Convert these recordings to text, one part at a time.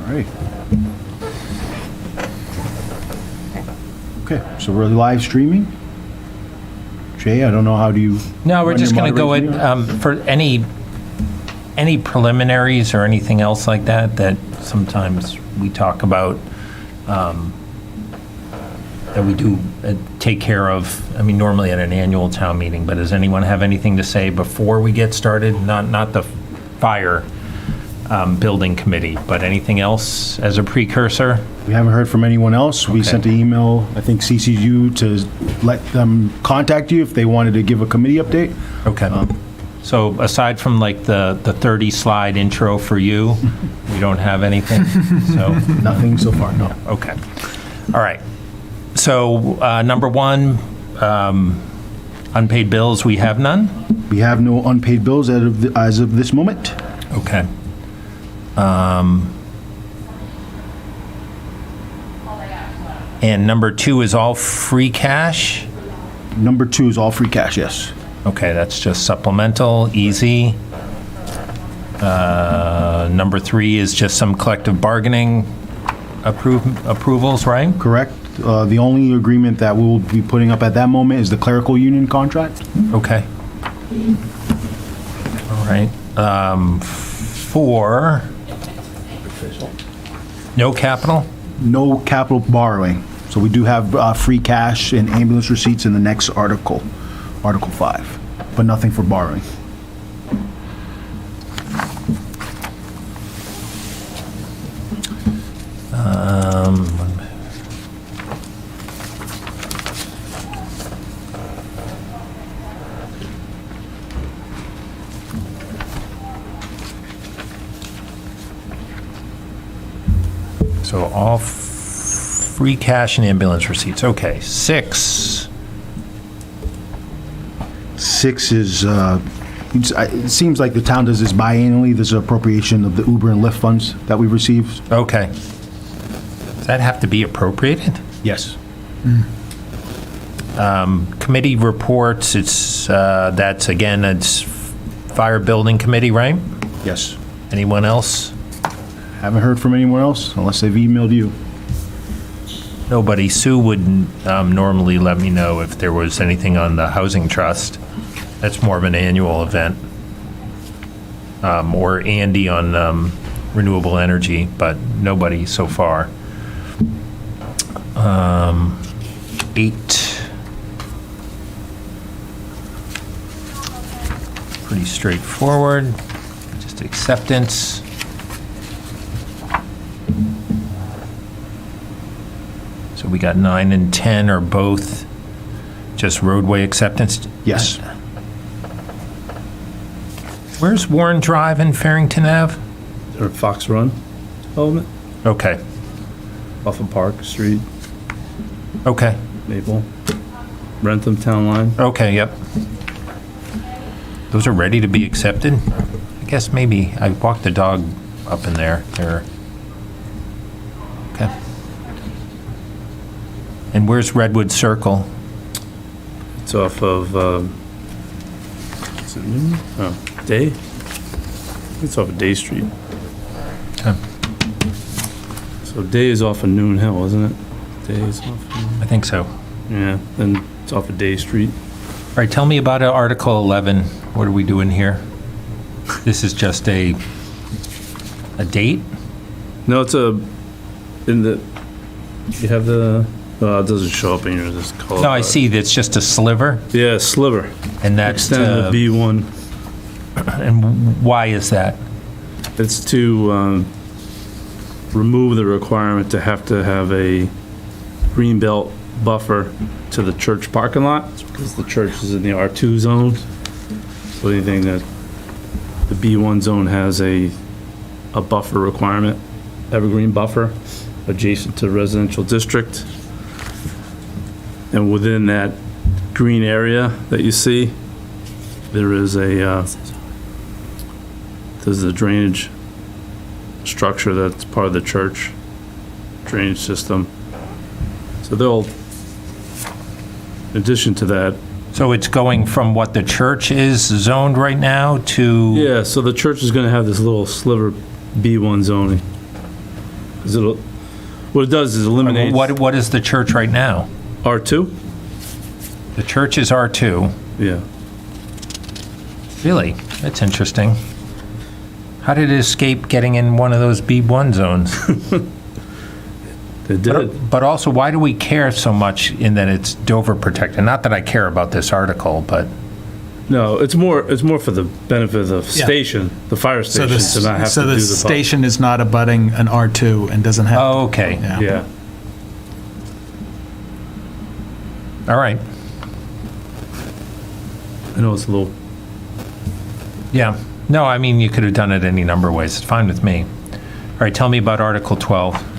All right. Okay, so we're live streaming. Jay, I don't know, how do you? No, we're run just your going to go moderation at, for any preliminaries or anything else like that sometimes we talk about, that we do take care of, I mean, normally at an annual town meeting, but does anyone have anything to say before we get started? Not the fire building committee, but anything else as a precursor? We haven't heard from anyone else. We Okay. sent an email, I think CC'd you to let them contact you if they wanted to give a committee update. Okay. So aside from like the 30 slide intro for you, we don't have anything? So, Nothing so far, no. okay. All right. So number one, unpaid bills, we have none? We have no unpaid bills as of this moment. Okay. And number two is all free cash? Number 2 is all free cash, yes. Okay, that's just supplemental, easy. Number 3 is just some collective bargaining approvals, right? Correct. The only agreement that we will be putting up at that moment is the clerical union contract. Okay. All right. 4, no capital? No capital borrowing. So we do have free cash and ambulance receipts in the next article, Article 5, but nothing for borrowing. So all free cash and ambulance receipts. Okay, 6. 6 is, it seems like the town does this biannually. There's an appropriation of the Uber and Lyft funds that we received. Okay. Does that have to be appropriated? Yes. Committee reports, that's again, it's fire building committee, right? Yes. Anyone else? Haven't heard from anyone else unless they've emailed you. Nobody. Sue would normally let me know if there was anything on the housing trust. That's more of an annual event. Or Andy on renewable energy, but nobody so far. 8. Pretty straightforward. Just acceptance. So we got 9 and 10 are both just roadway acceptance? Yes. Where's Warren Drive in Farrington Ave? Or Fox Run element Okay, off of Park Street, okay, Maple, Rentham Town Line. okay, yep. Those are ready to be accepted? I guess maybe, I walked the dog up in there. They're, okay. And where's Redwood Circle? It's off of, is it Noon? Oh, Day? It's off of Day Street. Okay. So Day is off of Noon Hill, isn't it? Day is off of, I think so. yeah, then it's off of Day Street. All right, tell me about Article 11. What are we doing here? This is just a date? No, it's in the, you have the, it doesn't show up in yours, it's called. No, I see, it's just a sliver, Yeah, sliver. and that's, Extend the B1. and why is that? It's to remove the requirement to have a green belt buffer to the church parking lot, because the church is in the R2 zone. So anything that the B1 zone has a buffer requirement, evergreen buffer, adjacent to the residential district. And within that green area that you see, there's a drainage structure that's part of the church drainage system. So they'll, in addition to that, So it's going from what the church is zoned right now to? yeah, so the church is gonna have this little sliver B1 zoning. Is it, what it does is eliminates What is the church right now? R2? The church is R2. Yeah. Really? That's interesting. How did it escape getting in one of those B1 zones? They did. But also, why do we care so much in that it's Dover protected? Not that I care about this article, but No, it's more for the benefit of the station, the fire So station, to not have to do the the. station is not abutting an R2 and doesn't have. oh, okay. Yeah. Yeah. All right. I know it's a little, Yeah. No, I mean, you could have done it any number of ways. It's fine with me. All right, tell me about Article 12.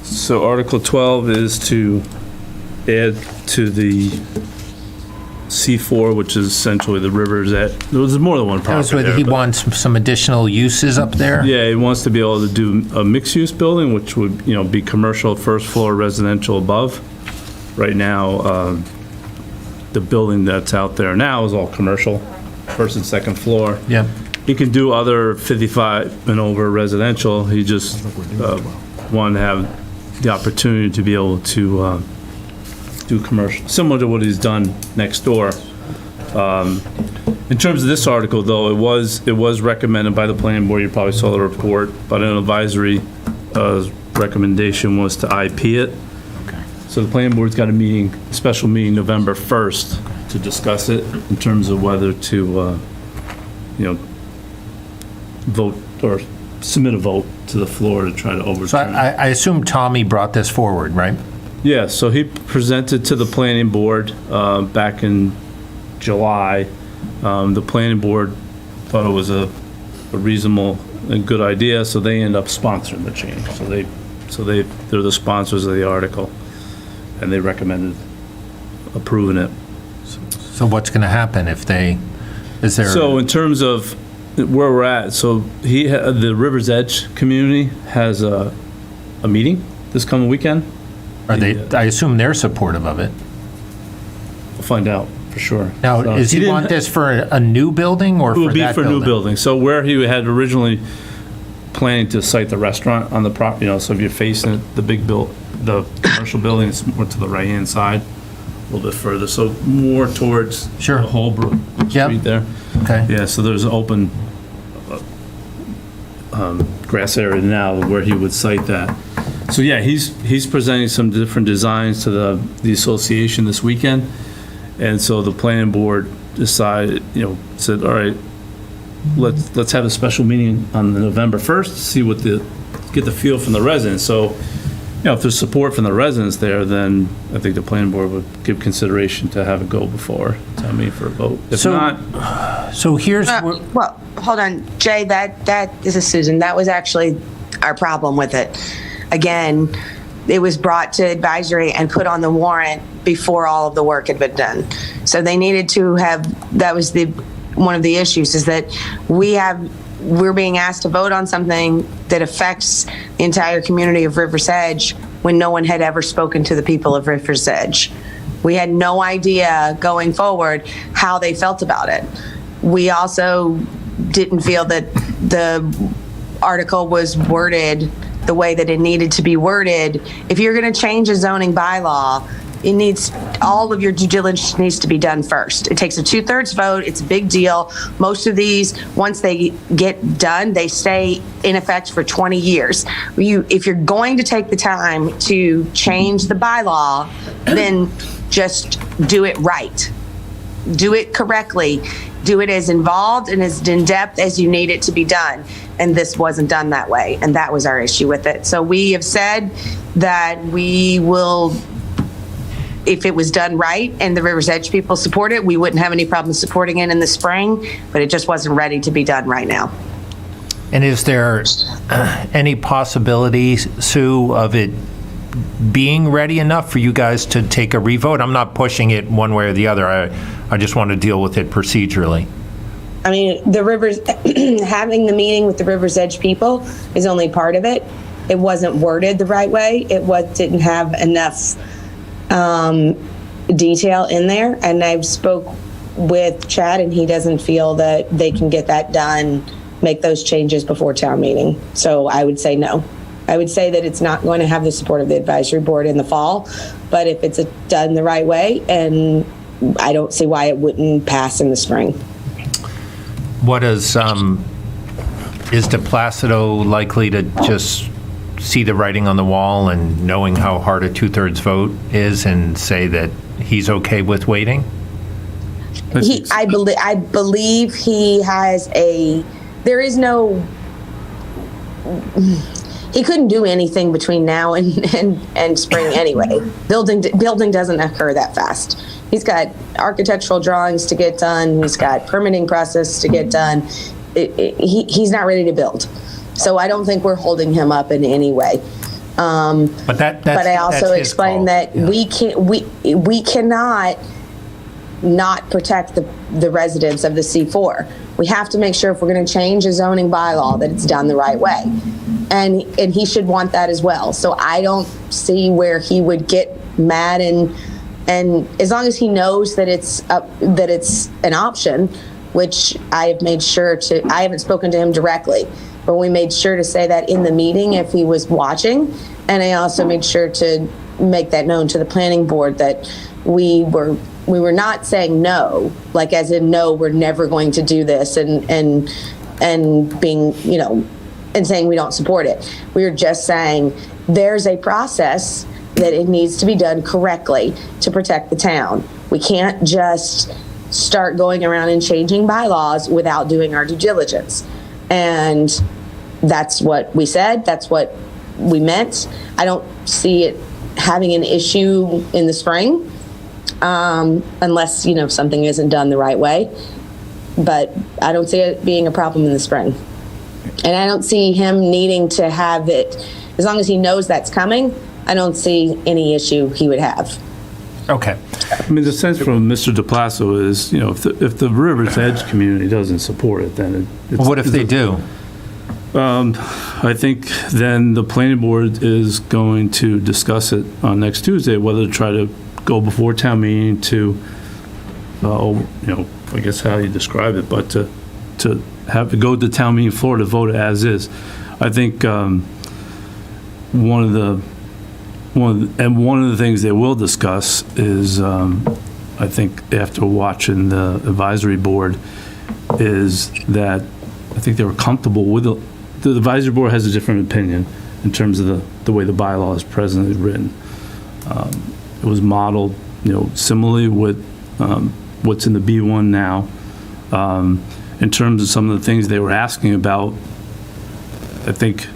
so Article 12 is to add to the C4, which is essentially the rivers that, there's more than one That was property what there, he but- wants some additional uses up there? Yeah, he wants to be able to do a mixed-use building, which would, be commercial, first floor, residential above. Right now, the building that's out there now is all commercial, first and second floor. Yeah. He can do other 55 and over residential. He just wanted to have the opportunity to be able to do commercial, similar to what he's done next door. In terms of this article, though, it was recommended by the planning board. You probably saw the report, but an advisory recommendation was to IP it. So the planning board's got a special meeting November 1st to discuss it in terms of whether to, vote or submit a vote to the floor to try to So overturn it. I assume Tommy brought this forward, right? Yeah, so he presented to the planning board back in July. The planning board thought it was a reasonable and good idea, so they end up sponsoring the change. They're the sponsors of the article, and they recommended approving it. So what's going to happen if is there? So in terms of where we're at, so the River's Edge community has a meeting this coming weekend. Are they, I assume they're supportive of it. We'll find out for sure. Now, So does he didn't- want this for a new building or It for would be that for a new building? building. So where he had originally planning to site the restaurant on the prop, so if you're facing it, the commercial building, it's more to the right-hand side, a little bit further, so more towards Sure. Holbrook Yep. Street there. Okay. Yeah, so there's an open grass area now where he would site that. So yeah, he's presenting some different designs to the association this weekend. And so the planning board decided, said, all right, let's have a special meeting on the November 1st to see get the feel from the residents. So, if there's support from the residents there, then I think the planning board would give consideration to have it go before town meeting for a vote. If So- not, So here's, Well, hold on, Jay, this is Susan. That was actually our problem with it. Again, it was brought to advisory and put on the warrant before all of the work had been done. So they needed to have, that was one of the issues, is that we're being asked to vote on something that affects the entire community of River's Edge when no one had ever spoken to the people of River's Edge. We had no idea going forward how they felt about it. We also didn't feel that the article was worded the way that it needed to be worded. If you're going to change a zoning bylaw, all of your due diligence needs to be done first. It takes a 2/3 vote. It's a big deal. Most of these, once they get done, they stay in effect for 20 years. If you're going to take the time to change the bylaw, then just do it right. Do it correctly. Do it as involved and as in-depth as you need it to be done. And this wasn't done that way, and that was our issue with it. So we have said that we will, if it was done right and the River's Edge people support it, we wouldn't have any problem supporting it in the spring, but it just wasn't ready to be done right now. and is there any possibility, Sue, of it being ready enough for you guys to take a revote? I'm not pushing it one way or the other. I just want to deal with it procedurally. I mean, the Rivers, having the meeting with the River's Edge people is only part of it. It wasn't worded the right way. Didn't have enough detail in there. And I've spoke with Chad, and he doesn't feel that they can get that done, make those changes before town meeting. So I would say no. I would say that it's not going to have the support of the advisory board in the fall, but if it's done the right way, and I don't see why it wouldn't pass in the spring. What is De Placido likely to just see the writing on the wall and knowing how hard a 2/3 vote is and say that he's okay with waiting? I believe he has there is no, he couldn't do anything between now and spring anyway. Building doesn't occur that fast. He's got architectural drawings to get done. He's got permitting process to get done. He's not ready to build. So I don't think we're holding him up in any way. But I also explained that we cannot not protect the residents of the C4. We have to make sure if we're going to change a zoning bylaw that it's done the right way. And he should want that as well. So I don't see where he would get mad, and as long as he knows that it's an option, which I have made sure to, I haven't spoken to him directly, but we made sure to say that in the meeting if he was watching. And I also made sure to make that known to the planning board that we were not saying no, like as in no, we're never going to do this, and being, and saying we don't support it. We were just saying there's a process that it needs to be done correctly to protect the town. We can't just start going around and changing bylaws without doing our due diligence. And that's what we said. That's what we meant. I don't see it having an issue in the spring, unless, something isn't done the right way. But I don't see it being a problem in the spring. And I don't see him needing to have it, as long as he knows that's coming, I don't see any issue he would have. Okay. I mean, the sense from Mr. De Placido is, if the River's Edge community doesn't support it, then it's... What if they do? I think then the planning board is going to discuss it on next Tuesday, whether to try to go before town meeting to, I guess how you describe it, but to have to go to town meeting floor to vote it as is. I think one of the things they will discuss is, I think after watching the advisory board, is that I think they were comfortable with the advisory board has a different opinion in terms of the way the bylaw is presently written. It was modeled, similarly with what's in the B1 now. In terms of some of the things they were asking about, I think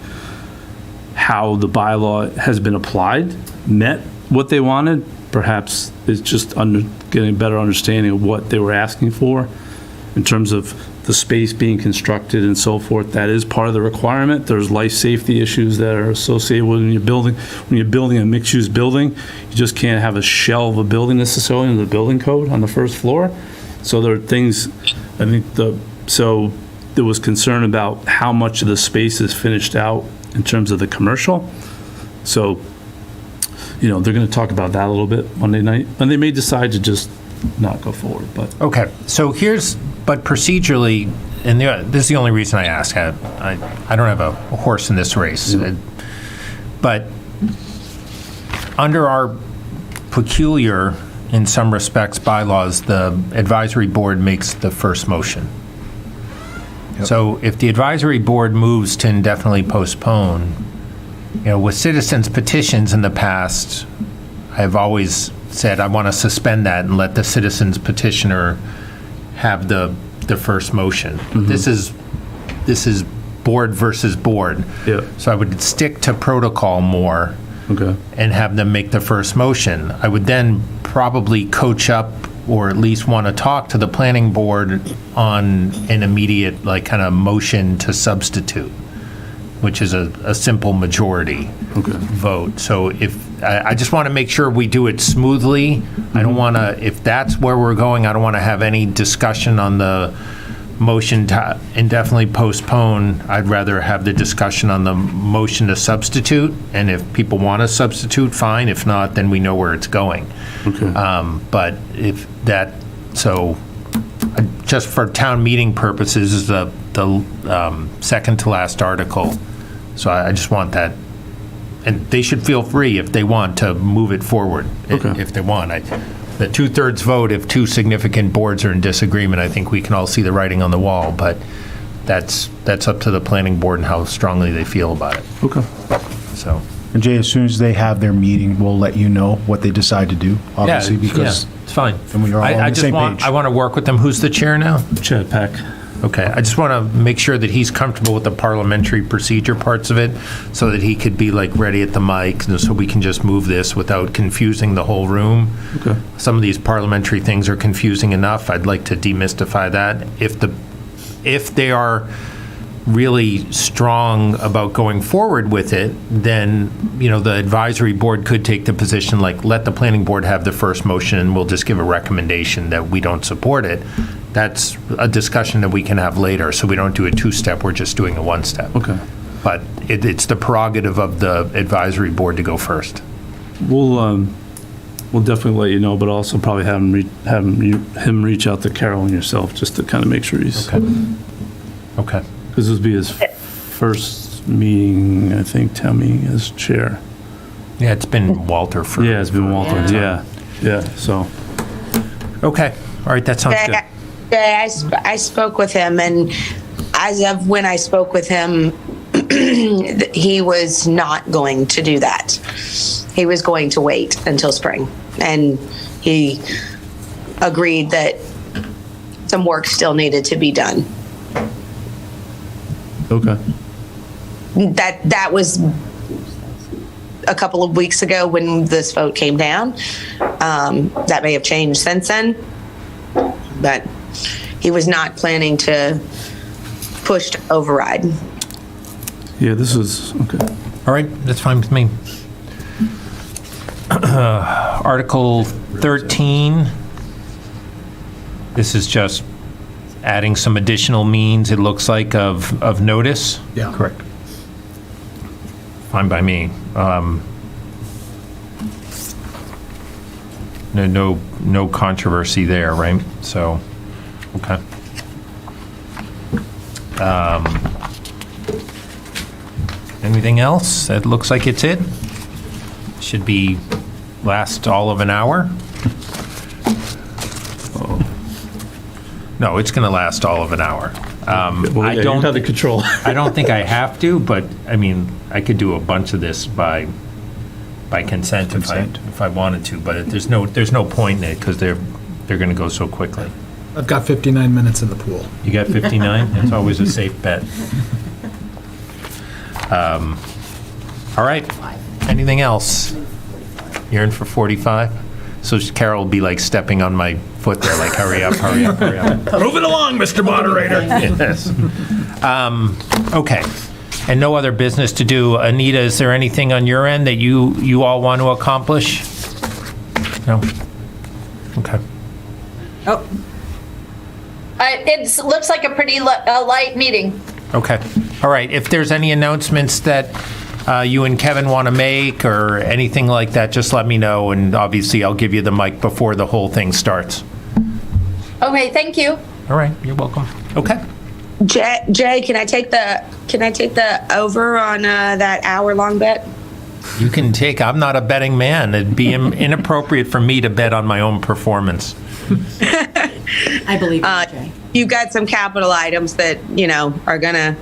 how the bylaw has been applied met what they wanted. Perhaps it's just getting a better understanding of what they were asking for in terms of the space being constructed and so forth. That is part of the requirement. There's life safety issues that are associated with when you're building a mixed-use building. You just can't have a shell of a building necessarily in the building code on the first floor. So there are things, I think so there was concern about how much of the space is finished out in terms of the commercial. So, they're going to talk about that a little bit Monday night, and they may decide to just not go forward, but. Okay, so but procedurally, and this is the only reason I ask, I don't have a horse in this race, but under our peculiar, in some respects, bylaws, the advisory board makes the first motion. Yep. So if the advisory board moves to indefinitely postpone, with citizens petitions in the past, I've always said I want to suspend that and let the citizens petitioner have the first motion. Mm-hmm. This is board versus board. Yeah. So I would stick to protocol more. Okay. And have them make the first motion. I would then probably coach up or at least want to talk to the planning board on an immediate kind of motion to substitute, which is a simple majority vote. So I just want to make sure we do it smoothly. I don't want to, if that's where we're going, I don't want to have any discussion on the motion to indefinitely postpone. I'd rather have the discussion on the motion to substitute, and if people want to substitute, fine. If not, then we know where it's going. Okay. But if that, so just for town meeting purposes, is the second to last article. So I just want that And they should feel free if they want to move it forward, Okay. if they want. The 2/3 vote, if two significant boards are in disagreement, I think we can all see the writing on the wall, but that's up to the planning board and how strongly they feel about it, Okay. so. And Jay, as soon as they have their meeting, we'll let you know what they decide to do, obviously, because It's fine. then we are all on I the just same want, page. I want to work with them. Who's the chair now? Chad Peck. Okay, I just want to make sure that he's comfortable with the parliamentary procedure parts of it, so that he could be like ready at the mic, and so we can just move this without confusing the whole room. Okay. Some of these parliamentary things are confusing enough. I'd like to demystify that. If they are really strong about going forward with it, then, the advisory board could take the position, like, let the planning board have the first motion, and we'll just give a recommendation that we don't support it. That's a discussion that we can have later, so we don't do a two-step, we're just doing a one-step. Okay. But it's the prerogative of the advisory board to go first. We'll definitely let you know, but also probably have him reach out to Carol and yourself, just to kind of make sure he's, Okay. because this will be his first meeting, I think, town meeting as chair. Yeah, it's been Walter for... Yeah, it's been Walter, yeah, so. Okay, all right, that sounds good. Jay, I spoke with him, and as of when I spoke with him, he was not going to do that. He was going to wait until spring, and he agreed that some work still needed to be done. Okay. That was a couple of weeks ago when this vote came down. That may have changed since then, but he was not planning to push to override. Yeah, this is, okay. All right, that's fine with me. Article 13, this is just adding some additional means, it looks like, of notice. Yeah. Correct. Fine by me. No controversy there, right? So, okay. Anything else? That looks like it's it. Should be last all of an hour. No, it's going to last all of an hour. Well, I yeah, you don't have the control. I don't think I have to, but I mean, I could do a bunch of this by consent if I wanted to, but there's no point in it because they're going to go so quickly. I've got 59 minutes in the pool. You got 59? That's always a safe bet. All right. Anything else? You're in for 45? So Carol will be like stepping on my foot there, like, hurry up, hurry up, hurry up. Move it along, Mr. Moderator. Yes. Okay. And no other business to do. Anita, is there anything on your end that you all want to accomplish? No? Okay. Oh. It looks like a pretty light meeting. Okay. All right. If there's any announcements that you and Kevin want to make or anything like that, just let me know, and obviously I'll give you the mic before the whole thing starts. Okay, thank you. All right. You're welcome. Okay. Jay, can I take the over on that hour-long bet? You can take, I'm not a betting man. It'd be inappropriate for me to bet on my own performance. I believe you, Jay. You've got some capital items that, are going to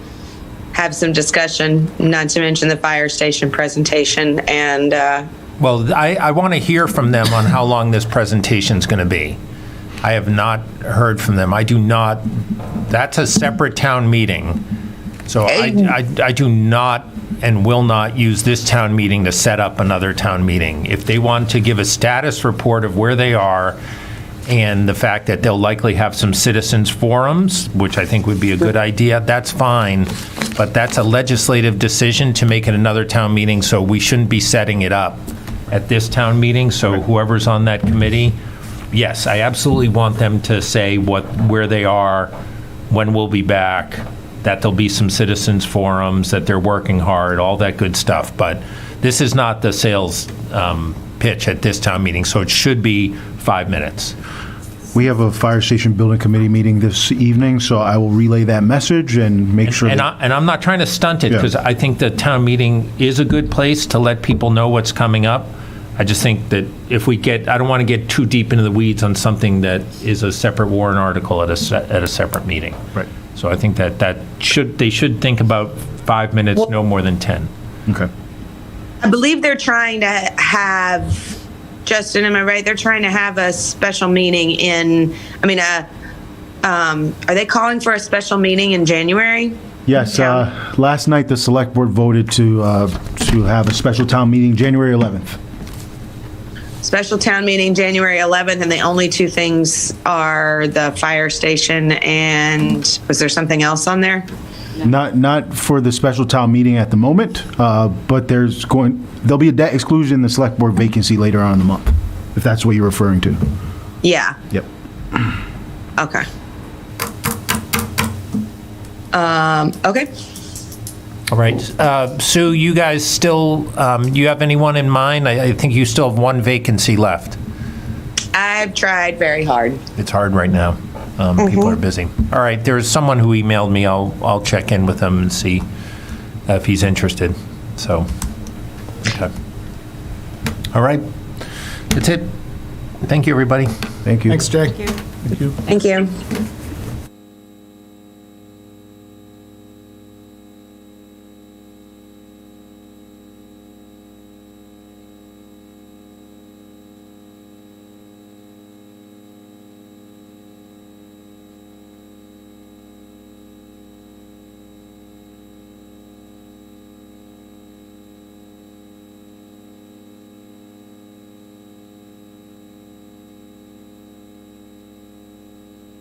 have some discussion, not to mention the fire station presentation. And Well, I want to hear from them on how long this presentation's going to be. I have not heard from them. I do not, that's a separate town meeting. So I do not and will not use this town meeting to set up another town meeting. If they want to give a status report of where they are and the fact that they'll likely have some citizens forums, which I think would be a good idea, that's fine. But that's a legislative decision to make it another town meeting, so we shouldn't be setting it up at this town meeting. So whoever's on that committee, yes, I absolutely want them to say where they are, when we'll be back, that there'll be some citizens forums, that they're working hard, all that good stuff. But this is not the sales pitch at this town meeting, so it should be 5 minutes. We have a fire station building committee meeting this evening, so I will relay that message and make sure And that, I'm not trying to stunt it, Yeah. because I think the town meeting is a good place to let people know what's coming up. I just think that if we get, I don't want to get too deep into the weeds on something that is a separate warrant article at a separate meeting. Right. So I think that they should think about 5 minutes, no more than 10. okay. I believe they're trying to have, Justin, am I right? They're trying to have a special meeting are they calling for a special meeting in January? Yes, Town- last night, the select board voted to have a special town meeting January 11th. Special town meeting January 11th, and the only two things are the fire station and, was there something else on there? Not for the special town meeting at the moment, but there'll be a debt exclusion in the select board vacancy later on in the month, if that's what you're referring to. Yeah, Yep. okay. Okay. All right. Sue, you guys still, you have anyone in mind? I think you still have one vacancy left. I've tried very hard. It's hard right now. People are busy. All right, there's someone who emailed me. I'll check in with him and see if he's interested. So, okay. All right. That's it. Thank you, everybody. Thank you. Thanks, Jay. Thank you.